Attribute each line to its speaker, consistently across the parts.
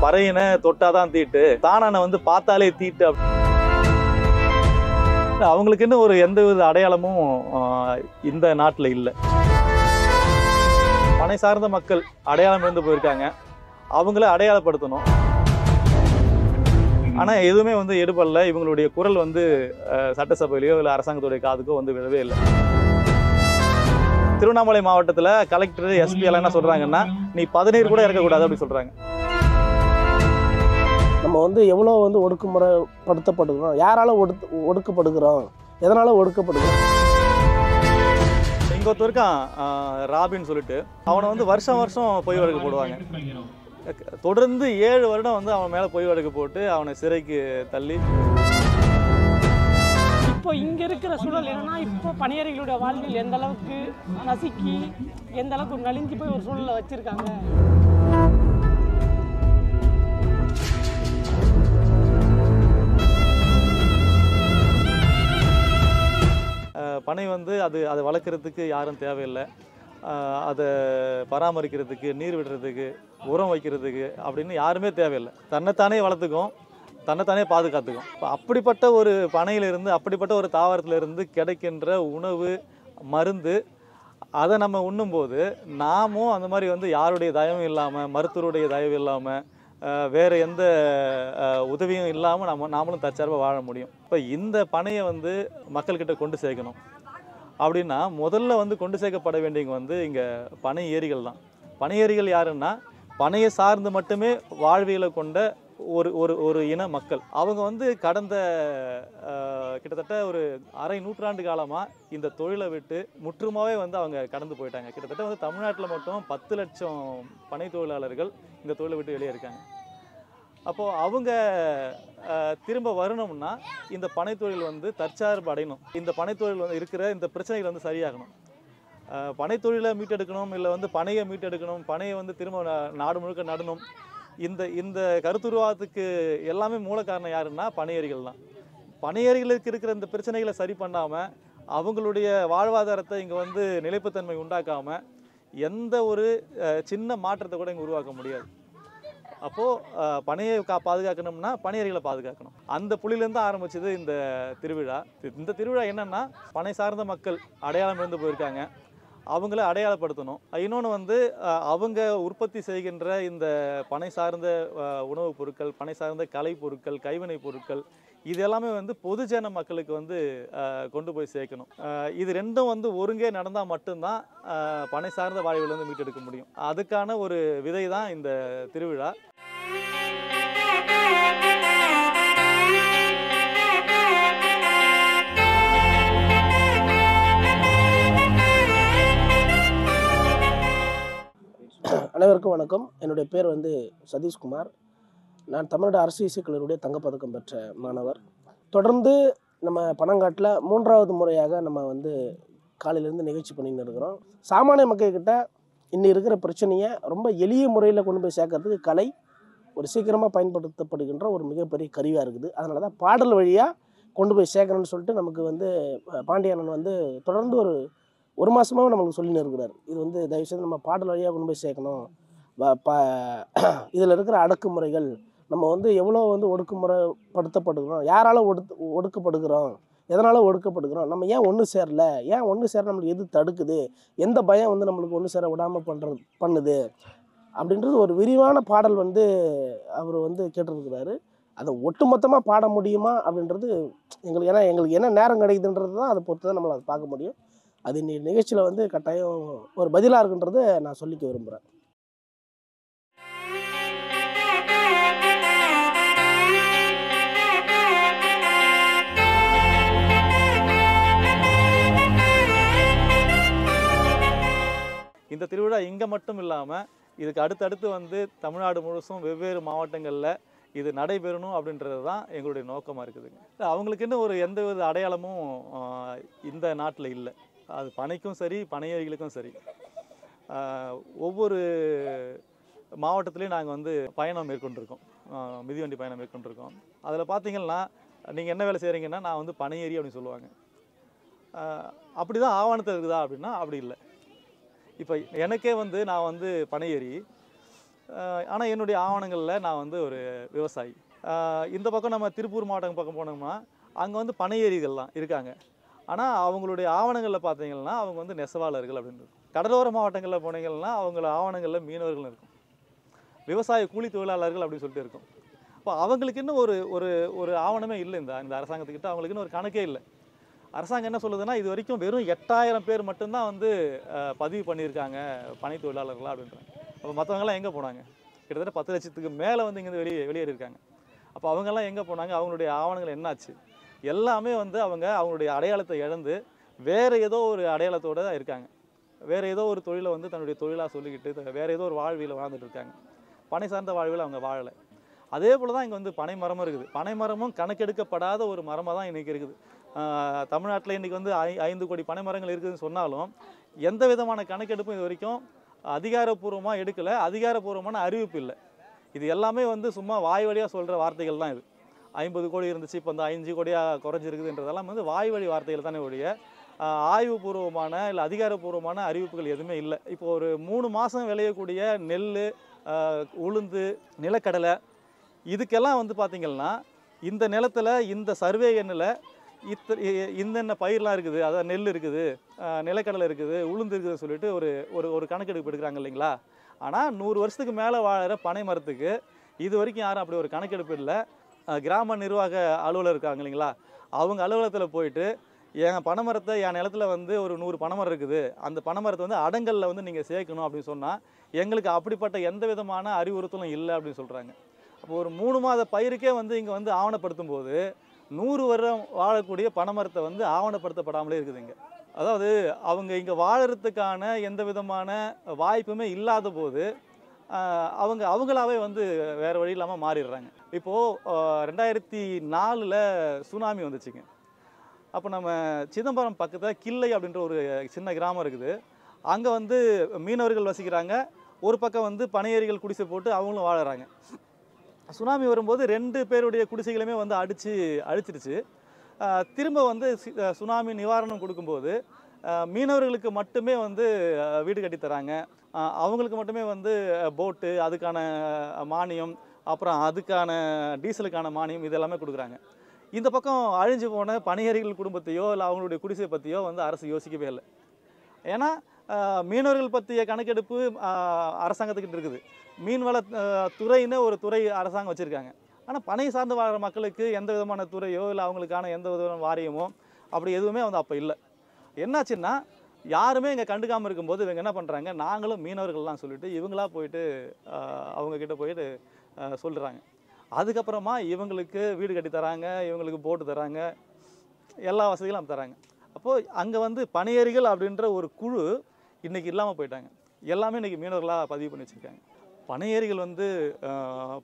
Speaker 1: பறையினை தொட்டாதான் தீட்டு, தானான வந்து பார்த்தாலே தீட்டு. அவங்களுக்குன்னு ஒரு எந்த வித அடையாளமும் இந்த நாட்டில் இல்லை. பனை சார்ந்த மக்கள் அடையாளம் இருந்து போயிருக்காங்க, அவங்கள அடையாளப்படுத்தணும். ஆனால் எதுவுமே வந்து எடுபடல. இவங்களுடைய குரல் வந்து சட்டசபையிலையோ இல்லை அரசாங்கத்துடைய காதுக்கோ வந்து விழவே இல்லை. திருவண்ணாமலை மாவட்டத்தில் கலெக்டர் எஸ்பி எல்லாம் என்ன சொல்றாங்கன்னா, நீ 17 கூட இறக்கக்கூடாது அப்படி சொல்றாங்க.
Speaker 2: நம்ம வந்து எவ்வளோ வந்து ஒடுக்குமுறைப்படுத்தப்படுகிறோம், யாரால ஒடுக்கப்படுகிறோம், எதனால ஒடுக்கப்படுகிறோம்.
Speaker 1: இங்கே ஒருத்தர் இருக்கான் ராபின்னு சொல்லிட்டு, அவனை வந்து வருஷம் வருஷம் பொய் வழக்கு போடுவாங்க. தொடர்ந்து 7 வருடம் வந்து அவன் மேலே பொய் வழக்கு போட்டு அவனை சிறைக்கு தள்ளி.
Speaker 3: இப்போ இங்கே இருக்கிற சூழல் என்னன்னா, இப்போ பணியாளர்களுடைய வாழ்வில் எந்த அளவுக்கு நசுக்கி எந்த அளவுக்கு நலிஞ்சு போய் ஒரு சூழலை வச்சுருக்காங்க.
Speaker 1: பனை வந்து அதை வளர்க்குறதுக்கு யாரும் தேவையில்லை, அதை பராமரிக்கிறதுக்கு, நீர் விடுறதுக்கு, உரம் வைக்கிறதுக்கு அப்படின்னு யாருமே தேவையில்லை. தன்னைத்தானே வளர்த்துக்கும், தன்னைத்தானே பாதுகாத்துக்கும். இப்போ அப்படிப்பட்ட ஒரு பனையிலிருந்து, அப்படிப்பட்ட ஒரு தாவரத்திலிருந்து கிடைக்கின்ற உணவு, மருந்து, அதை நம்ம உண்ணும்போது நாமும் அந்த மாதிரி வந்து யாருடைய தயவும் இல்லாமல், மருத்துவருடைய தயவு இல்லாமல், வேறு எந்த உதவியும் இல்லாமல் நாமளும் தற்சார்பாக வாழ முடியும். இப்போ இந்த பனையை வந்து மக்கள்கிட்ட கொண்டு சேர்க்கணும் அப்படின்னா, முதல்ல வந்து கொண்டு சேர்க்கப்பட வேண்டியவங்க வந்து இங்கே பனை ஏரிகள் தான். பனை ஏரிகள் யாருன்னா, பனையை சார்ந்து மட்டுமே வாழ்வியலை கொண்ட ஒரு இன மக்கள். அவங்க வந்து கடந்த கிட்டத்தட்ட ஒரு அரை நூற்றாண்டு காலமாக இந்த தொழிலை விட்டு முற்றுமாவே வந்து அவங்க கடந்து போயிட்டாங்க. கிட்டத்தட்ட வந்து தமிழ்நாட்டில் மட்டும் 10 லட்சம் பனை தொழிலாளர்கள் இந்த தொழிலை விட்டு வெளியே இருக்காங்க. அப்போது அவங்க திரும்ப வரணும்னா இந்த பனைத்தொழில் வந்து தற்சார்பு அடையணும். இந்த பனைத்தொழில் வந்து இருக்கிற இந்த பிரச்சனைகள் வந்து சரியாகணும். பனைத்தொழிலை மீட்டெடுக்கணும், இல்லை வந்து பனையை மீட்டெடுக்கணும், பனையை வந்து திரும்ப நாடு முழுக்க நடணும். இந்த கருத்துருவாதத்துக்கு எல்லாமே மூல காரணம் யாருன்னா பனையேரிகள் தான். பனையேரிகளுக்கு இருக்கிற இந்த பிரச்சனைகளை சரி பண்ணாமல், அவங்களுடைய வாழ்வாதாரத்தை இங்கே வந்து நிலைப்புத்தன்மை உண்டாக்காமல் எந்த ஒரு சின்ன மாற்றத்தை கூட இங்கே உருவாக்க முடியாது. அப்போது பனையை பாதுகாக்கணும்னா பனையேரிகளை பாதுகாக்கணும். அந்த புள்ளியிலேருந்து ஆரம்பிச்சது இந்த திருவிழா. இந்த திருவிழா என்னென்னா, பனை சார்ந்த மக்கள் அடையாளம் இருந்து போயிருக்காங்க, அவங்கள அடையாளப்படுத்தணும். இன்னொன்று வந்து அவங்க உற்பத்தி செய்கின்ற இந்த பனை சார்ந்த உணவுப் பொருட்கள், பனை சார்ந்த கலை பொருட்கள், கைவினை பொருட்கள், இது எல்லாமே வந்து பொதுஜன மக்களுக்கு வந்து கொண்டு போய் சேர்க்கணும். இது ரெண்டும் வந்து ஒருங்கே நடந்தால் மட்டும்தான் பனை சார்ந்த வாழ்விலிருந்து மீட்டெடுக்க முடியும். அதுக்கான ஒரு விதை தான் இந்த திருவிழா.
Speaker 2: அனைவருக்கும் வணக்கம். என்னுடைய பேர் வந்து சதீஷ்குமார். நான் தமிழ்நாடு அரசு இசைக்கல்லூரியுடைய தங்கப்பதக்கம் பெற்ற மாணவர். தொடர்ந்து நம்ம பனங்காட்டில் 3வது முறையாக நம்ம வந்து காலையிலேருந்து நிகழ்ச்சி பண்ணின்னு இருக்கிறோம். சாமானிய மக்கள்கிட்ட இன்னும் இருக்கிற பிரச்சனையை ரொம்ப எளிய முறையில் கொண்டு போய் சேர்க்கறதுக்கு கலை ஒரு சீக்கிரமாக பயன்படுத்தப்படுகின்ற ஒரு மிகப்பெரிய கருவியாக இருக்குது. அதனால தான் பாடல் வழியாக கொண்டு போய் சேர்க்கணும்னு சொல்லிட்டு நமக்கு வந்து பாண்டியண்ணன் வந்து தொடர்ந்து ஒரு மாதமாகவும் நம்மளுக்கு சொல்லின்னு இருக்கிறார். இது வந்து தயவுசெய்து நம்ம பாடல் வழியாக கொண்டு போய் சேர்க்கணும். இதில் இருக்கிற அடக்குமுறைகள், நம்ம வந்து எவ்வளோ வந்து ஒடுக்குமுறைப்படுத்தப்படுகிறோம், யாரால ஒடுக்கப்படுகிறோம், எதனால் ஒடுக்கப்படுகிறோம், நம்ம ஏன் ஒன்று சேரல, ஏன் ஒன்று சேர நம்மளுக்கு எது தடுக்குது, எந்த பயம் வந்து நம்மளுக்கு ஒன்று சேர விடாமல் பண்ணுது அப்படின்றது ஒரு விரிவான பாடல் வந்து அவர் வந்து கேட்டிருக்கிறாரு. அதை ஒட்டுமொத்தமாக பாட முடியுமா அப்படின்றது எங்களுக்கு என்ன நேரம் கிடைக்குதுன்றது தான் அதை பொறுத்து தான் நம்மளை அதை பார்க்க முடியும். அது இன்னைக்கு நிகழ்ச்சியில் வந்து கட்டாயம் ஒரு பதிலாக இருக்குன்றதை நான் சொல்லிக்க விரும்புகிறேன்.
Speaker 1: இந்த திருவிழா இங்கே மட்டும் இல்லாமல் இதுக்கு அடுத்தடுத்து வந்து தமிழ்நாடு முழுசும் வெவ்வேறு மாவட்டங்களில் இது நடைபெறணும் அப்படின்றது தான் எங்களுடைய நோக்கமாக இருக்குதுங்க. அவங்களுக்குன்னு ஒரு எந்த வித அடையாளமும் இந்த நாட்டில் இல்லை. அது பனைக்கும் சரி, பனையேரிகளுக்கும் சரி. ஒவ்வொரு மாவட்டத்துலேயும் நாங்கள் வந்து பயணம் மேற்கொண்டிருக்கோம், மிதிவண்டி பயணம் மேற்கொண்டிருக்கோம். அதில் பார்த்தீங்கன்னா, நீங்கள் என்ன வேலை செய்கிறீங்கன்னா, நான் வந்து பனையேரி அப்படின்னு சொல்லுவாங்க. அப்படி தான் ஆவணத்தில் இருக்குதா அப்படின்னா அப்படி இல்லை. இப்போ எனக்கே வந்து நான் வந்து பனையேரி ஆனால் என்னுடைய ஆவணங்களில் நான் வந்து ஒரு விவசாயி. இந்த பக்கம் நம்ம திருப்பூர் மாவட்டம் பக்கம் போனோம்னா அங்கே வந்து பனை ஏரிகள்லாம் இருக்காங்க. ஆனால் அவங்களுடைய ஆவணங்களில் பார்த்தீங்கன்னா அவங்க வந்து நெசவாளர்கள் அப்படின்னு இருக்கும். கடலோர மாவட்டங்களில் போனீங்கன்னா அவங்கள ஆவணங்களில் மீனவர்கள் இருக்கும், விவசாய கூலி தொழிலாளர்கள் அப்படின்னு சொல்லிட்டு இருக்கும். அப்போ அவங்களுக்கு இன்னும் ஒரு ஒரு ஒரு ஆவணமே இல்லை. இந்த அரசாங்கத்துக்கிட்ட அவங்களுக்குன்னு ஒரு கணக்கே இல்லை. அரசாங்கம் என்ன சொல்லுதுன்னா இது வரைக்கும் வெறும் 8000 பேர் மட்டும்தான் வந்து பதிவு பண்ணியிருக்காங்க பனை தொழிலாளர்களா அப்படின்றாங்க. அப்போ மற்றவங்கெல்லாம் எங்கே போனாங்க? கிட்டத்தட்ட 10 லட்சத்துக்கு மேலே வந்து இங்கேருந்து வெளியேறியிருக்காங்க. அப்போ அவங்கெல்லாம் எங்கே போனாங்க? அவங்களுடைய ஆவணங்கள் என்னாச்சு? எல்லாமே வந்து அவங்களுடைய அடையாளத்தை இழந்து வேறு ஏதோ ஒரு அடையாளத்தோடு தான் இருக்காங்க. வேறு ஏதோ ஒரு தொழிலை வந்து தன்னுடைய தொழிலாக சொல்லிக்கிட்டு வேறு ஏதோ ஒரு வாழ்வியில் வாழ்ந்துட்டு இருக்காங்க. பனை சார்ந்த வாழ்வில் அவங்க வாழலை. அதே போல் தான் இங்கே வந்து பனை மரமும் இருக்குது. பனை மரமும் கணக்கெடுக்கப்படாத ஒரு மரமாக தான் இன்றைக்கி இருக்குது. தமிழ்நாட்டில் இன்றைக்கி வந்து 5 கோடி பனை மரங்கள் இருக்குதுன்னு சொன்னாலும் எந்த விதமான கணக்கெடுப்பும் இது வரைக்கும் அதிகாரப்பூர்வமாக எடுக்கலை. அதிகாரப்பூர்வமான அறிவிப்பு இல்லை. இது எல்லாமே வந்து சும்மா வாய் வழியாக சொல்கிற வார்த்தைகள் தான். இது 50 கோடி இருந்துச்சு, இப்போ வந்து 5 கோடியாக குறைஞ்சிருக்குதுன்றதெல்லாம் வந்து வாய் வழி வார்த்தைகள் தானே ஒழிய ஆய்வுபூர்வமான இல்லை அதிகாரப்பூர்வமான அறிவிப்புகள் எதுவுமே இல்லை. இப்போ ஒரு 3 மாதம் விளையக்கூடிய நெல், உளுந்து, நிலக்கடலை இதுக்கெல்லாம் வந்து பார்த்திங்கன்னா இந்த நிலத்தில் இந்த சர்வே எண்ணில் இன்னென்ன பயிரெலாம் இருக்குது, அதாவது நெல் இருக்குது, நிலக்கடலை இருக்குது, உளுந்து இருக்குதுன்னு சொல்லிட்டு ஒரு கணக்கெடுப்பு எடுக்கிறாங்க இல்லைங்களா? ஆனால் 100 வருஷத்துக்கு மேலே வாழற பனை மரத்துக்கு இது வரைக்கும் யாரும் அப்படி ஒரு கணக்கெடுப்பு இல்லை. கிராம நிர்வாக அலுவலர் இருக்காங்க இல்லைங்களா, அவங்க அலுவலகத்தில் போயிட்டு என் பனைமரத்தை என் நிலத்தில் வந்து ஒரு 100 பனைமரம் இருக்குது, அந்த பனைமரத்தை வந்து அடங்கலில் வந்து நீங்கள் சேர்க்கணும் அப்படின்னு சொன்னால் எங்களுக்கு அப்படிப்பட்ட எந்த விதமான அறிவுறுத்தலும் இல்லை அப்படின்னு சொல்கிறாங்க. அப்போ ஒரு 3 மாத பயிருக்கே வந்து இங்கே வந்து ஆவணப்படுத்தும் போது 100 வருடம் வாழக்கூடிய பனைமரத்தை வந்து ஆவணப்படுத்தப்படாமலே இருக்குதுங்க. அதாவது அவங்க இங்கே வாழறதுக்கான எந்த விதமான வாய்ப்புமே இல்லாத போது அவங்களாவே வந்து வேறு வழி இல்லாமல் மாறிடுறாங்க. இப்போது 2004 சுனாமி வந்துச்சுங்க. அப்போ நம்ம சிதம்பரம் பக்கத்தில் கிள்ளை அப்படின்ற ஒரு சின்ன கிராமம் இருக்குது. அங்கே வந்து மீனவர்கள் வசிக்கிறாங்க. ஒரு பக்கம் வந்து பனையேரிகள் குடிசை போட்டு அவங்களும் வாழறாங்க. சுனாமி வரும்போது 2 பேருடைய குடிசைகளுமே வந்து அழிச்சிருச்சு. திரும்ப வந்து சுனாமி நிவாரணம் கொடுக்கும்போது மீனவர்களுக்கு மட்டுமே வந்து வீடு கட்டித்தராங்க. அவங்களுக்கு மட்டுமே வந்து போட்டு, அதுக்கான மானியம், அப்புறம் அதுக்கான டீசலுக்கான மானியம் இதெல்லாமே கொடுக்குறாங்க. இந்த பக்கம் அழிஞ்சு போன பணியேரிகள் குடும்பத்தையோ இல்லை அவங்களுடைய குடிசை பற்றியோ வந்து அரசு யோசிக்கவே இல்லை. ஏன்னா மீனவர்கள் பற்றிய கணக்கெடுப்பு அரசாங்கத்துக்கிட்ட இருக்குது. மீன்வள துறைன்னு ஒரு துறை அரசாங்கம் வச்சுருக்காங்க. ஆனால் பனை சார்ந்து வாழ்கிற மக்களுக்கு எந்த விதமான துறையோ இல்லை அவங்களுக்கான எந்த விதமான வாரியமோ அப்படி எதுவுமே வந்து அப்போ இல்லை. என்னாச்சுன்னா யாருமே இங்கே கண்டுக்காமல் இருக்கும்போது இவங்க என்ன பண்ணுறாங்க, நாங்களும் மீனவர்கள்லாம் சொல்லிட்டு இவங்களா போயிட்டு அவங்கக்கிட்ட போயிட்டு சொல்கிறாங்க. அதுக்கப்புறமா இவங்களுக்கு வீடு கட்டி தராங்க, இவங்களுக்கு போட்டு தராங்க, எல்லா வசதிகளும் தராங்க. அப்போது அங்கே வந்து பனையேரிகள் அப்படின்ற ஒரு குழு இன்றைக்கி இல்லாமல் போயிட்டாங்க. எல்லாமே இன்றைக்கி மீனவர்களாக பதிவு பண்ணி வச்சுருக்காங்க. பனையேரிகள் வந்து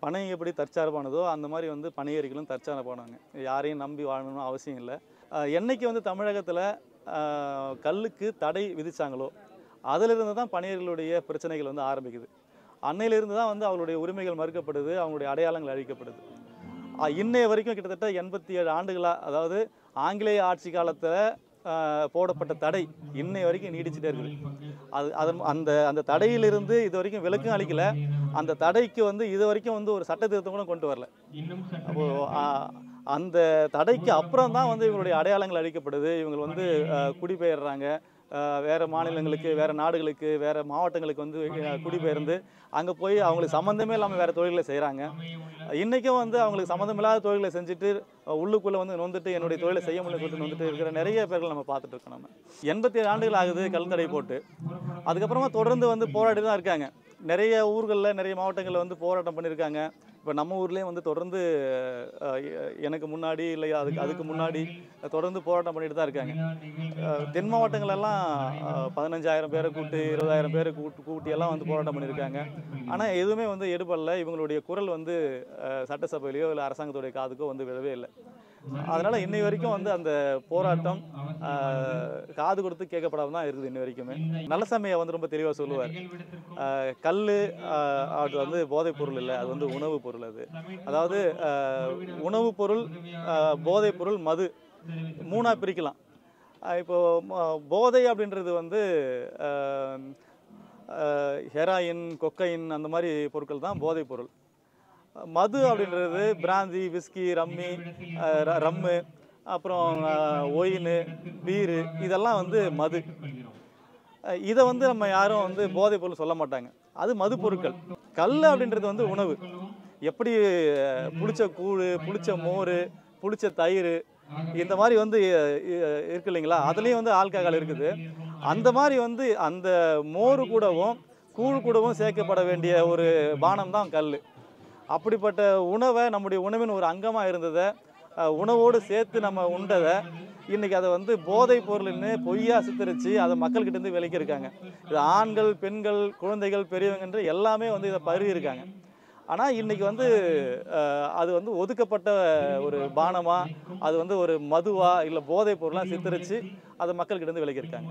Speaker 1: பனை எப்படி தற்சார்பானதோ அந்த மாதிரி வந்து பனையேரிகளும் தற்சார்பானவங்க. யாரையும் நம்பி வாழணும்னு அவசியம் இல்லை. என்னைக்கு வந்து தமிழகத்தில் கல்லுக்கு தடை விதித்தாங்களோ அதிலிருந்து தான் பனையேரிகளுடைய பிரச்சனைகள் வந்து ஆரம்பிக்குது. அன்னையிலிருந்து தான் வந்து அவங்களுடைய உரிமைகள் மறுக்கப்படுது, அவங்களுடைய அடையாளங்கள் அழிக்கப்படுது. இன்னைய வரைக்கும் கிட்டத்தட்ட 87 ஆண்டுகளாக, அதாவது ஆங்கிலேய ஆட்சி காலத்தில் போடப்பட்ட தடை இன்னை வரைக்கும் நீடிச்சுட்டே இருக்குது. அந்த தடையிலிருந்து இது வரைக்கும் விலக்கும் அளிக்கலை. அந்த தடைக்கு வந்து இது வரைக்கும் வந்து ஒரு சட்ட திருத்தம் கூட கொண்டு வரல. அப்போது அந்த தடைக்கு அப்புறம் தான் வந்து இவங்களுடைய அடையாளங்கள் அளிக்கப்படுது. இவங்க வந்து குடிபெயர்றாங்க, வேறு மாநிலங்களுக்கு, வேறு நாடுகளுக்கு, வேறு மாவட்டங்களுக்கு வந்து குடிபெயர்ந்து அங்கே போய் அவங்களுக்கு சம்மந்தமே இல்லாமல் வேறு தொழில்களை செய்கிறாங்க. இன்றைக்கும் வந்து அவங்களுக்கு சம்மந்தமில்லாத தொழில்களை செஞ்சுட்டு உள்ளுக்குள்ளே வந்து நொந்துட்டு என்னுடைய தொழிலை செய்ய முடியல சொல்லிட்டு நொந்துட்டு இருக்கிற நிறைய பேர்கள் நம்ம பார்த்துட்டு இருக்கோம். நம்ம 87 ஆண்டுகள் ஆகுது கல் தடை போட்டு. அதுக்கப்புறமா தொடர்ந்து வந்து போராடி தான் இருக்காங்க. நிறைய ஊர்களில், நிறைய மாவட்டங்களில் வந்து போராட்டம் பண்ணியிருக்காங்க. இப்போ நம்ம ஊர்லேயே வந்து தொடர்ந்து எனக்கு முன்னாடி இல்லை அதுக்கு முன்னாடி தொடர்ந்து போராட்டம் பண்ணிட்டு தான் இருக்காங்க. தென் மாவட்டங்களெல்லாம் 15,000 பேரை கூட்டு, 20,000 பேரை கூட்டியெல்லாம் வந்து போராட்டம் பண்ணியிருக்காங்க. ஆனால் எதுவுமே வந்து எடுபடல. இவங்களுடைய குரல் வந்து சட்டசபையிலையோ இல்லை அரசாங்கத்துடைய காதுக்கோ வந்து விழவே இல்லை. அதனால் இன்னை வரைக்கும் வந்து அந்த போராட்டம் காது கொடுத்து கேட்கப்படாமல் தான் இருக்குது இன்னை வரைக்குமே. நல்லசாமியை வந்து ரொம்ப தெளிவாக சொல்லுவார், கல் அது வந்து போதைப் பொருள் இல்லை, அது வந்து உணவுப் பொருள். அது அதாவது உணவுப் பொருள், போதைப் பொருள், மது 3ஆக பிரிக்கலாம். இப்போது போதை அப்படின்றது வந்து ஹெராயின், கொக்கைன் அந்த மாதிரி பொருட்கள் தான் போதைப் பொருள். மது அப்படின்றது பிராந்தி, விஸ்கி, ரம்மு, அப்புறம் ஒயின், பீரு, இதெல்லாம் வந்து மது. இதை வந்து நம்ம யாரும் வந்து போதைப் பொருள் சொல்ல மாட்டாங்க. அது மது பொருட்கள். கல் அப்படின்றது வந்து உணவு. எப்படி புளிச்ச கூழ், புளிச்ச மோர், புளிச்ச தயிர், இந்த மாதிரி வந்து இருக்கு இல்லைங்களா, அதுலேயும் வந்து ஆல்கஹால் இருக்குது. அந்த மாதிரி வந்து அந்த மோர் கூடவும் கூழ் கூடவும் சேர்க்கப்பட வேண்டிய ஒரு பானம் தான் கல். அப்படிப்பட்ட உணவை நம்முடைய உணவின் ஒரு அங்கமாக இருந்ததை, உணவோடு சேர்த்து நம்ம உண்டதை, இன்றைக்கி அதை வந்து போதைப் பொருள்னு பொய்யா சித்தரித்து அதை மக்கள்கிட்டேருந்து விலக்கியிருக்காங்க. இது ஆண்கள், பெண்கள், குழந்தைகள், பெரியவங்கன்ற எல்லாமே வந்து இதை பருகியிருக்காங்க. ஆனால் இன்றைக்கி வந்து அது வந்து ஒதுக்கப்பட்ட ஒரு பானமா, அது வந்து ஒரு மதுவா, இல்லை போதைப் பொருளாக சித்தரித்து அதை மக்கள்கிட்டேருந்து விலக்கியிருக்காங்க.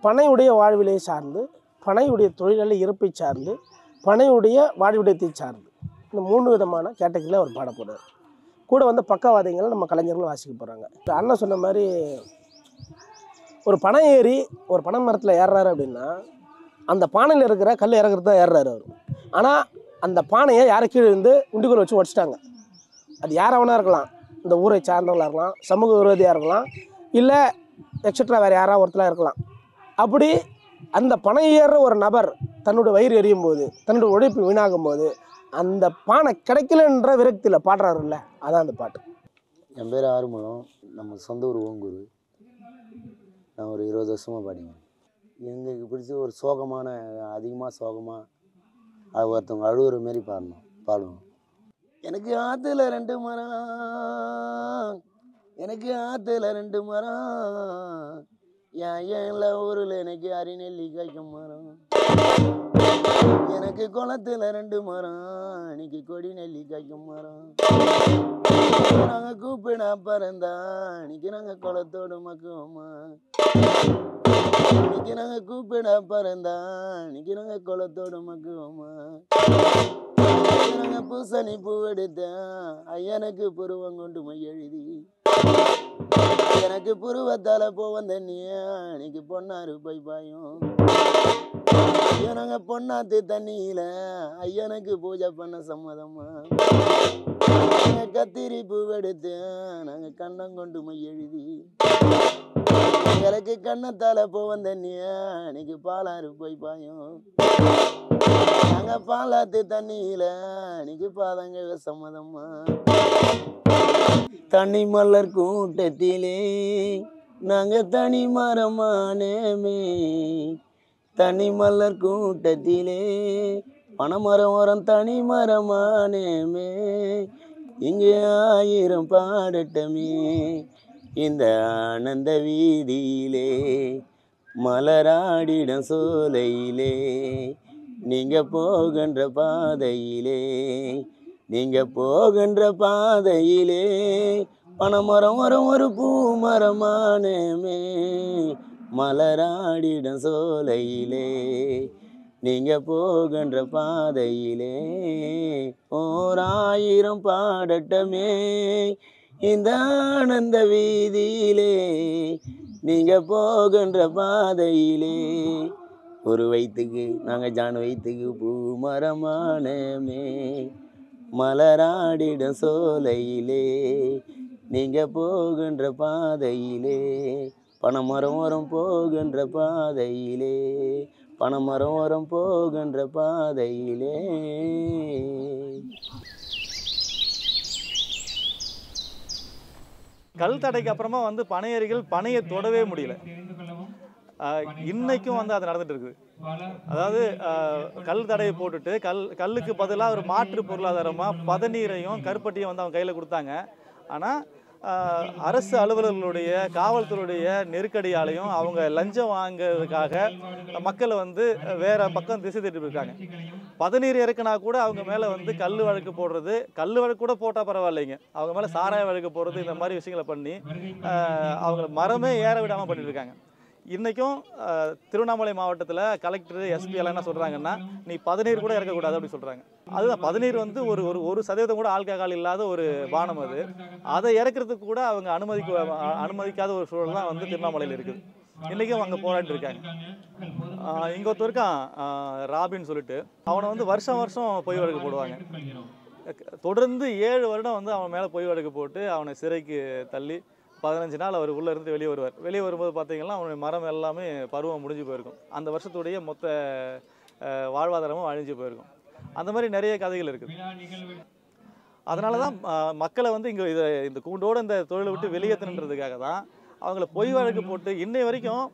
Speaker 2: பனையுடைய வாழ்விலை சார்ந்து, பனையுடைய தொழிலாளி இருப்பை சார்ந்து, பனையுடைய வாழ்விடத்தை சார்ந்து, இந்த 3 விதமான கேட்டகரியில் அவர் பாட போகிறார். கூட வந்து பக்கவாதியங்களை நம்ம கலைஞர்கள் வாசிக்க போகிறாங்க. இப்போ அண்ணன் சொன்ன மாதிரி ஒரு பனை ஏறி ஒரு பனை மரத்தில் ஏறுறாரு அப்படின்னா அந்த பானையில் இருக்கிற கல் இறங்குறது தான் ஏறுறாரு அவர். ஆனால் அந்த பானையை யாரை கீழே இருந்து உண்டிகோல் வச்சு உடச்சிட்டாங்க. அது யாராவனா இருக்கலாம், இந்த ஊரை சார்ந்தவங்களாக இருக்கலாம், சமூக விரோதியாக இருக்கலாம், இல்லை எக்ஸட்ரா வேறு யாராவது ஒருத்தராக இருக்கலாம். அப்படி அந்த பனை ஏறுற ஒரு நபர் தன்னுடைய வயிறு எரியும் போது, தன்னுடைய உழைப்பு வீணாகும் போது, அந்த பானை கிடைக்கலன்ற விரக்தியில் பாடுறாருல்ல, அதான் அந்த பாட்டு.
Speaker 4: என் பேர் ஆறுமுகம். நம்ம சொந்த ஊர் ஓங்கூர். நான் ஒரு 20 வருஷமாக பாடிங்க. எங்களுக்கு பிடிச்ச ஒரு சோகமான, அதிகமாக சோகமாக அது ஒருத்தவங்க அழுகுற மாரி பாடுவோம். எனக்கு ஆற்றுல 2 மரம், எனக்கு ஆற்றுல 2 மரம், ஏன்ல ஊரில் எனக்கு அரிநெல்லி காய்க்கும் மரம், எனக்கு குளத்துல 2 மரம், இன்னைக்கு கொடி நெல்லி காய்க்கும் மரம், நாங்கள் கூப்பிட பறந்தா இன்னைக்கு நாங்கள் குளத்தோடு மக்குவோமா, இன்னைக்கு நாங்கள் கூப்பிட பறந்தா இன்னைக்கு நாங்கள் குளத்தோடு மக்குவோமா, நாங்கள் பூசணி பூ எடுத்தேன் ஐயனுக்கு புருவங்கொண்டு மை எழுதி, எனக்கு புருவத்தால போவந்த தண்ணியா இன்னைக்கு பொன்னாரு போய் பாயும், நாங்க பொன்னாத்து தண்ணியில ஐயனுக்கு பூஜை பண்ண சம்மதமா, கத்திரி பூ எடுத்து நாங்க கண்ணம் கொண்டு மை எழுதி, எனக்கு கண்ணத்தால போவந்த தண்ணியா இன்னைக்கு பாலாறு போய் பாயும், நாங்க பாலாத்து தண்ணியில இன்னைக்கு பாதங்க சம்மதமா, தனி மலர் கூட்டத்திலே நாங்க தனி மரமானேமே, தனி மலர் கூட்டத்திலே பனைமரம் வரம் தனி மரமானேமே, இங்கே 1000 பாடட்டமே இந்த ஆனந்த வீதியிலே, மலராடிடம் சோலையிலே, நீங்க போகின்ற பாதையிலே, நீங்க போகின்ற பாதையிலே, பனைமரம் வரும் ஒரு பூ மரமானேமே, மலராடிடம் சோலையிலே, நீங்க போகின்ற பாதையிலே, 1000 பாடட்டமே இந்த ஆனந்த வீதியிலே, நீங்க போகின்ற பாதையிலே, ஒரு வயிற்றுக்கு நாங்கள் ஜான் வயிற்றுக்கு பூ மரமானமே, மலராடிடும் சோலையிலே, நீங்க போகின்ற பாதையிலே, பனைமரம் வரும் போகின்ற பாதையிலே, பனைமரம் வரும் போகின்ற பாதையிலே.
Speaker 1: கல் தடைக்கு அப்புறமா வந்து பனையேறிகள் பனையை தொடவே முடியல. இன்னைக்கும் வந்து அது நடந்துட்டு இருக்குது. அதாவது கல் தடையை போட்டுட்டு கல்லுக்கு பதிலாக ஒரு மாற்று பொருளாதாரமாக பதநீரையும் கருப்பட்டியும் வந்து அவங்க கையில் கொடுத்தாங்க. ஆனால் அரசு அலுவலர்களுடைய காவல்துறையுடைய நெருக்கடியாலையும் அவங்க லஞ்சம் வாங்கிறதுக்காக மக்களை வந்து வேற பக்கம் திசை திருப்பி இருக்காங்க. பதநீர் இறக்குனா கூட அவங்க மேலே வந்து கல் வழக்கு போடுறது, கல் வழக்கு கூட போட்டால் பரவாயில்லைங்க, அவங்க மேலே சாராய வழக்கு போடுறது, இந்த மாதிரி விஷயங்களை பண்ணி அவங்கள மரமே ஏற விடாமல் பண்ணிட்டு இருக்காங்க. இன்றைக்கும் திருவண்ணாமலை மாவட்டத்தில் கலெக்டர் எஸ்பி எல்லாம் என்ன சொல்கிறாங்கன்னா நீ பதநீர் கூட இறக்கக்கூடாது அப்படி சொல்கிறாங்க. அதுதான் பதநீர் வந்து ஒரு சதவீதம் கூட ஆல்கஹால் இல்லாத ஒரு பானம் அது. அதை இறக்கிறதுக்கு கூட அவங்க அனுமதிக்காத ஒரு சூழல் தான் வந்து திருவண்ணாமலையில் இருக்குது. இன்றைக்கும் அங்கே போராடிட்டு இருக்காங்க. இங்கே ஒருத்தர் இருக்கான் ராபின்னு சொல்லிட்டு, அவனை வந்து வருஷம் பொய் வழக்கு போடுவாங்க. தொடர்ந்து 7 வருடம் வந்து அவன் மேலே பொய் வழக்கு போட்டு அவனை சிறைக்கு தள்ளி 15 நாள் அவர் உள்ளே இருந்து வெளியே வருவார். வெளியே வரும்போது பார்த்தீங்கன்னா அவனுடைய மரம் எல்லாமே பருவம் முடிஞ்சு போயிருக்கும். அந்த வருஷத்துடைய மொத்த வாழ்வாதாரமும் அழிஞ்சு போயிருக்கும். அந்த மாதிரி நிறைய கதைகள் இருக்குது. அதனால தான் மக்களை வந்து இங்கே இந்த கூண்டோடு இந்த தொழிலை விட்டு வெளியேற்றணுன்றதுக்காக தான் அவங்கள பொய் வழக்கு போட்டு இன்னை வரைக்கும்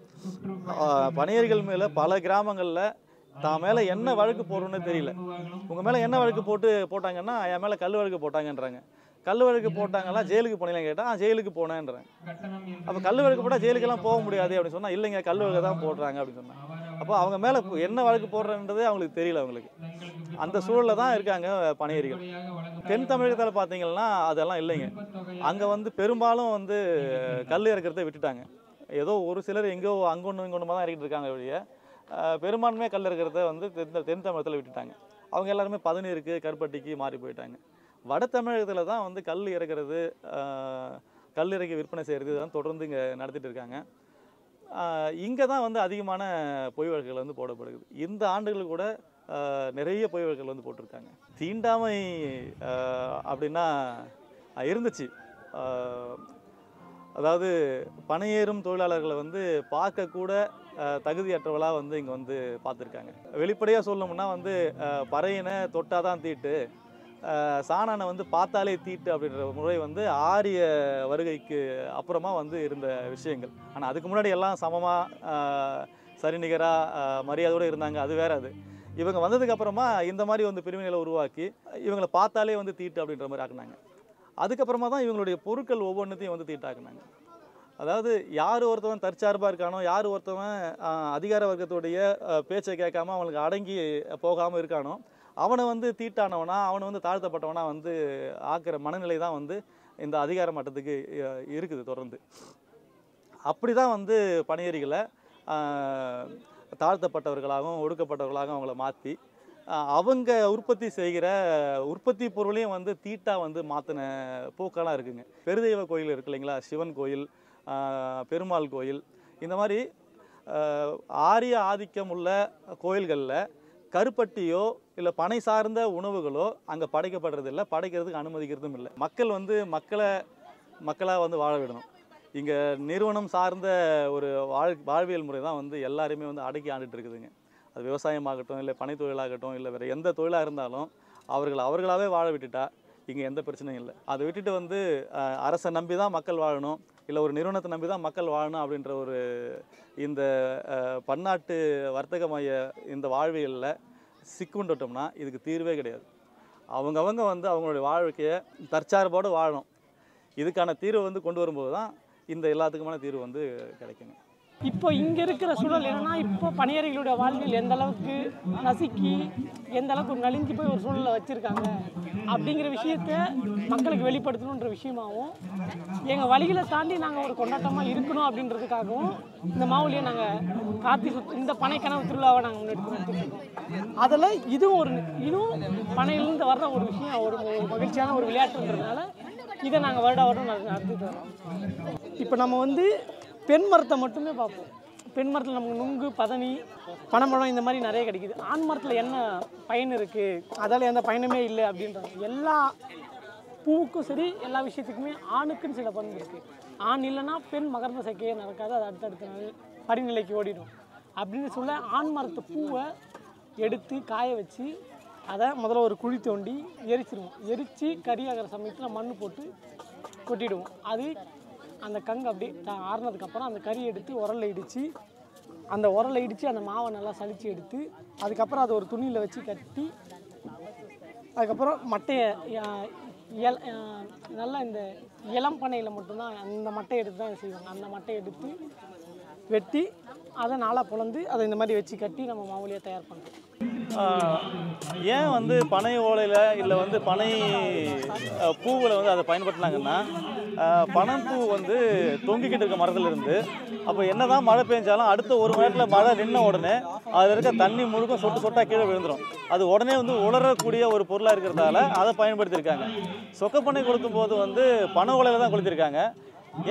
Speaker 1: பணியர்கள் மேலே பல கிராமங்களில் தான் மேலே என்ன வழக்கு போடுறோன்னு தெரியல. உங்கள் மேலே என்ன வழக்கு போட்டாங்கன்னா என் மேலே கல் வழக்கு போட்டாங்கன்றாங்க. கல் வழக்கு போட்டாங்களா ஜெயிலுக்கு போனீங்களான்னு கேட்டால் ஜெயிலுக்கு போனேன்றேன். அப்போ கல் வழக்கு போட்டால் ஜெயிலுக்கெல்லாம் போக முடியாது அப்படின்னு சொன்னால் இல்லைங்க கல் வழக்கு தான் போடுறாங்க அப்படின்னு சொன்னாங்க. அப்போ அவங்க மேலே என்ன வழக்கு போடுறன்றதே அவங்களுக்கு தெரியல. அவங்களுக்கு அந்த சூழலில் தான் இருக்காங்க பணியர்கள். தென் தமிழகத்தில் பார்த்தீங்கன்னா அதெல்லாம் இல்லைங்க. அங்கே வந்து பெரும்பாலும் வந்து கல் இறக்கிறத விட்டுட்டாங்க. ஏதோ ஒரு சிலர் எங்கேயோ அங்கொன்று இங்கொன்றுமா தான் இறக்கிட்டு இருக்காங்க ஒழிய பெரும்பான்மையாக கல் இறக்கிறத வந்து தென் தமிழகத்தில் விட்டுட்டாங்க. அவங்க எல்லாருமே பதநீருக்கு கருப்பட்டிக்கு மாறி போயிட்டாங்க. வட தமிழகத்தில் தான் வந்து கல் இறக்கிறது, கல் இறக்கி விற்பனை செய்கிறது தான் தொடர்ந்து இங்கே நடத்திட்டு இருக்காங்க. இங்கே தான் வந்து அதிகமான பொய் வழக்குகள் வந்து போடப்படுது. இந்த ஆண்டுகள் கூட நிறைய பொய் வழக்குகள் வந்து போட்டிருக்காங்க. தீண்டாமை அப்படின்னா இருந்துச்சு. அதாவது பணியேறும் தொழிலாளர்களை வந்து பார்க்கக்கூட தகுதியற்றவளாக வந்து இங்கே வந்து பார்த்துருக்காங்க. வெளிப்படையாக சொல்லணும்னா வந்து பறையினை தொட்டாதான் தீட்டு, சாணனை வந்து பார்த்தாலே தீட்டு அப்படின்ற முறை வந்து ஆரிய வருகைக்கு அப்புறமா வந்து இருந்த விஷயங்கள். ஆனால் அதுக்கு முன்னாடி எல்லாம் சமமாக சரிநிகராக மரியாதையோடு இருந்தாங்க. அது வேற. அது இவங்க வந்ததுக்கு அப்புறமா இந்த மாதிரி வந்து பிரிவினைகளை உருவாக்கி இவங்களை பார்த்தாலே வந்து தீட்டு அப்படின்ற மாதிரி ஆக்குனாங்க. அதுக்கப்புறமா தான் இவங்களுடைய பொருட்கள் ஒவ்வொன்றத்தையும் வந்து தீட்டாக்குனாங்க. அதாவது யார் ஒருத்தவன் தற்சார்பாக இருக்கானோ, யார் ஒருத்தவன் அதிகார வர்க்கத்துடைய பேச்சை கேட்காம அவங்களுக்கு அடங்கி போகாமல் இருக்கானோ அவனை வந்து தீட்டானவனா, அவனை வந்து தாழ்த்தப்பட்டவனா வந்து ஆக்கிற மனநிலை தான் வந்து இந்த அதிகார மட்டத்துக்கு இருக்குது தொடர்ந்து. அப்படி தான் வந்து பணியேறிகளை தாழ்த்தப்பட்டவர்களாகவும் ஒடுக்கப்பட்டவர்களாகவும் அவங்கள மாற்றி அவங்க உற்பத்தி செய்கிற உற்பத்தி பொருளையும் வந்து தீட்டாக வந்து மாற்றின போக்கெல்லாம் இருக்குங்க. பெருதெய்வ கோயில் இருக்கு இல்லைங்களா, சிவன் கோயில், பெருமாள் கோயில், இந்த மாதிரி ஆரிய ஆதிக்கம் உள்ள கோயில்களில் கருப்பட்டியோ இல்லை பனை சார்ந்த உணவுகளோ அங்கே படைக்கப்படுறதில்லை, படைக்கிறதுக்கு அனுமதிக்கிறதும் இல்லை. மக்கள் வந்து மக்களாக வந்து வாழ விடணும். இங்கே நிறுவனம் சார்ந்த ஒரு வாழ்வியல் முறை தான் வந்து எல்லாருமே வந்து அடக்கி ஆண்டுட்டு இருக்குதுங்க. அது விவசாயமாகட்டும், இல்லை பனை தொழிலாகட்டும், இல்லை வேறு எந்த தொழிலாக இருந்தாலும் அவர்களாகவே வாழ விட்டுட்டா இங்கே எந்த பிரச்சனையும் இல்லை. அதை விட்டுட்டு வந்து அரசை நம்பி தான் மக்கள் வாழணும், இல்லை ஒரு நிறுவனத்தை நம்பி தான் மக்கள் வாழணும் அப்படின்ற ஒரு இந்த பன்னாட்டு வர்த்தக மைய இந்த வாழ்வியலில் சிக்குண்டோட்டோம்னா இதுக்கு தீர்வே கிடையாது. அவங்கவங்க வந்து அவங்களுடைய வாழ்க்கையை தற்சார்போடு வாழணும். இதுக்கான தீர்வு வந்து கொண்டு வரும்போது தான் இந்த எல்லாத்துக்குமான தீர்வு வந்து கிடைக்குங்க.
Speaker 3: இப்போ இங்கே இருக்கிற சூழல் என்னென்னா, இப்போ பணியாளர்களுடைய வாழ்வில் எந்த அளவுக்கு நசுக்கி எந்த அளவுக்கு ஒரு நலிஞ்சு போய் ஒரு சூழலை வச்சுருக்காங்க அப்படிங்கிற விஷயத்த மக்களுக்கு வெளிப்படுத்தணுன்ற விஷயமாகவும், எங்கள் வழிகளை தாண்டி நாங்கள் ஒரு கொண்டாட்டமாக இருக்கணும் அப்படின்றதுக்காகவும் இந்த மாவுலியை நாங்கள் இந்த பனைக்கனவு திருவிழாவை நாங்கள் முன்னெடுத்து இருக்கோம். அதில் இதுவும் பனையிலேருந்து வர்ற ஒரு விஷயம், ஒரு மகிழ்ச்சியான ஒரு விளையாட்டுன்றதுனால இதை நாங்கள் வருடம் நடத்திட்டு வரோம். இப்போ நம்ம வந்து பெண் மரத்தை மட்டுமே பார்ப்போம். பெண் மரத்தில் நமக்கு நுங்கு, பதனி, பனைப்பழம் இந்த மாதிரி நிறைய கிடைக்குது. ஆண் மரத்தில் என்ன பயன் இருக்குது, அதால் எந்த பயனுமே இல்லை அப்படின்றாங்க. எல்லா பூவுக்கும் சரி, எல்லா விஷயத்துக்குமே ஆணுக்குன்னு சில பண்பு இருக்குது. ஆண் இல்லைன்னா பெண் மகரந்த சேர்க்கையே நடக்காது, அது அடுத்தடுத்த நாள் படிநிலைக்கு ஓடிடும். அப்படின்னு சொல்ல ஆண் மரத்து பூவை எடுத்து காய வச்சு அதை முதல்ல ஒரு குழி தோண்டி எரிச்சிடுவோம். எரித்து கறியாகிற சமயத்தில் மண் போட்டு கொட்டிடுவோம். அது அந்த கங்கு அப்படி ஆறுனதுக்கப்புறம் அந்த கறி எடுத்து உரலில் இடித்து அந்த மாவை நல்லா சலித்து எடுத்து அதுக்கப்புறம் அதை ஒரு துணியில் வச்சு கட்டி அதுக்கப்புறம் மட்டையை நல்லா இந்த இளம் பனையில் மட்டும்தான் அந்த மட்டையை எடுத்து தான் செய்வாங்க. அந்த மட்டையை எடுத்து வெட்டி அதை நாளாக பிளந்து அதை இந்த மாதிரி வச்சு கட்டி நம்ம மாவுலியை தயார் பண்ணுறோம்.
Speaker 1: ஏன் வந்து பனை ஓலையில் இல்லை வந்து பனை பூவில் வந்து அதை பயன்படுத்தினாங்கன்னா பனம்பூ வந்து தொங்கிக்கிட்டு இருக்க மரத்தில் இருந்து அப்போ என்ன தான் மழை பெஞ்சாலும் அடுத்த ஒரு மணி நேரத்தில் மழை நின்ன உடனே அதில் இருக்க தண்ணி முழுக்க சொட்டு சொட்டாக கீழே விழுந்துடும். அது உடனே வந்து உலரக்கூடிய ஒரு பொருளாக இருக்கிறதால அதை பயன்படுத்தியிருக்காங்க. சொக்கப்பண்ணை கொளுத்தும் போது வந்து பனை ஓலையில் தான் கொளுத்திருக்காங்க.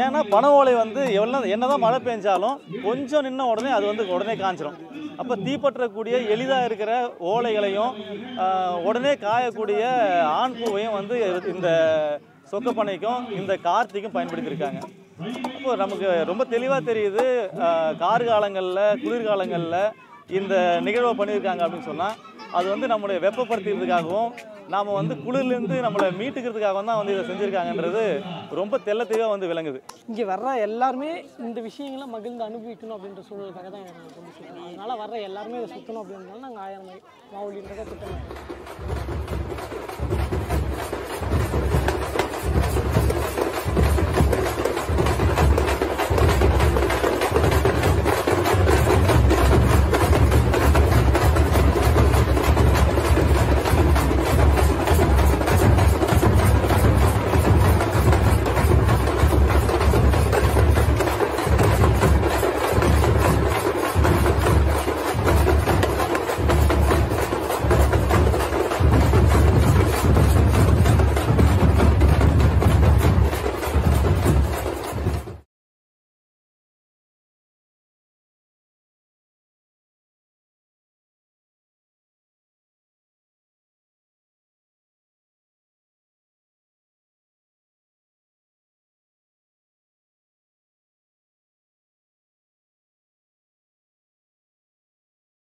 Speaker 1: ஏன்னா பனை ஓலை வந்து என்னதான் மழை பெஞ்சாலும் கொஞ்சம் நின்ன உடனே அது வந்து உடனே காஞ்சிரும். அப்போ தீப்பற்றக்கூடிய எளிதாக இருக்கிற ஓலைகளையும் உடனே காயக்கூடிய ஆண் பூவையும் வந்து இந்த சொக்கப்பண்ணைக்கும் இந்த கார்த்திக்கும் பயன்படுத்தியிருக்காங்க. அப்போ நமக்கு ரொம்ப தெளிவாக தெரியுது கார்காலங்களில் குளிர்காலங்களில் இந்த நிகழ்வை பண்ணியிருக்காங்க அப்படின்னு சொன்னால் அது வந்து நம்மளை வெப்பப்படுத்துறதுக்காகவும் நாம் வந்து குளிர்லேருந்து நம்மளை மீட்டுக்கிறதுக்காகவும் தான் வந்து இதை செஞ்சுருக்காங்கன்றது ரொம்ப தெளிவாக வந்து விளங்குது.
Speaker 3: இங்கே வர்ற எல்லாருமே இந்த விஷயங்களை மகிழ்ந்து அனுபவிக்கணும் அப்படின்ற சூழலுக்காக தான் நாங்கள் கொண்டு சுற்றணும். அதனால் வர்ற எல்லாருமே இதை சுற்றணும் அப்படின்றதுனால நாங்கள் 1000 மாவுளின்றதை திட்டம்